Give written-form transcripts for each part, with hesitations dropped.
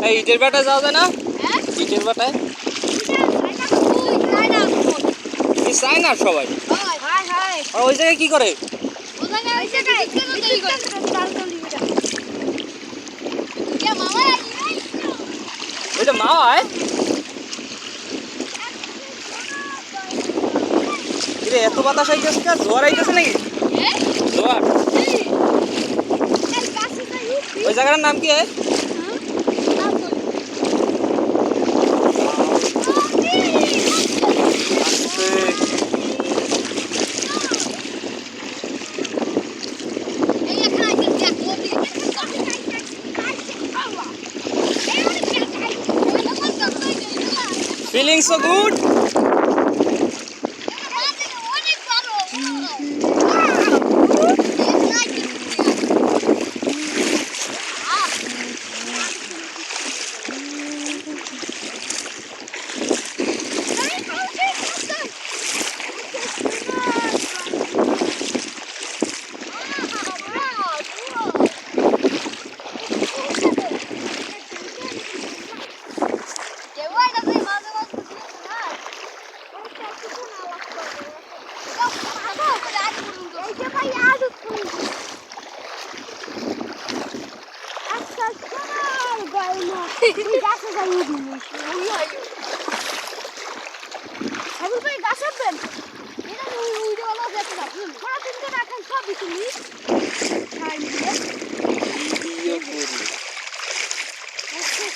এই ইটের বাটায় যাওয়া যায় না? ইটের বাটায় চাই না সবাই। আর ওই জায়গায় কি করে? ওইটা মাওয়ায় এত বাতাস আইতেছে, জোয়ার আইতেছে নাকি? জোয়ার। ওই জায়গাটার নাম কি? Feeling so good?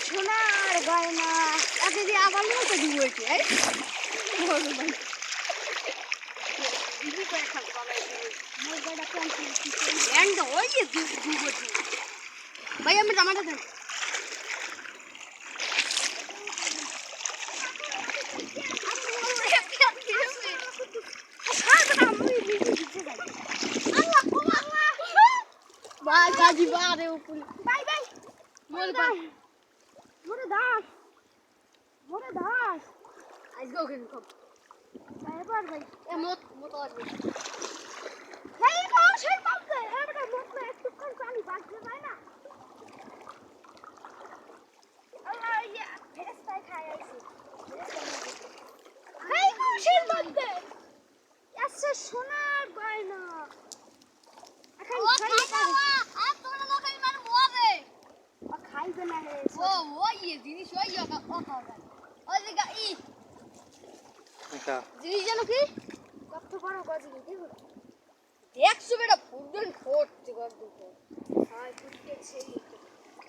সোনার গয়না আগে যে আবার মতো দিব এটি ভাই আমি জামাটা দেন ভাই কাজি বারে উপরে বাই বাই মোরে দাস আজকে ওকে কম এবার ভাই এ মত আসবে এই মাছের পাবে এবারে মত না একটু কোন পানি বাজবে ভাই না আল্লাহ ইয়া ফেরেশতায় খায় আইছে এই মাছের মধ্যে এসে সোনার গয়না এখন খাইবে আ তোরা না খাই মানে মরে ও খাইবে না হে ও ইয়ে জিনিস ওই ও খাওয়া ওই জায়গা এটা জিনিস জানো কি কত বড় গজি দেখো দেখছো বেটা ফুটবল ফোট গজ দুটো হাই ফুটকেছে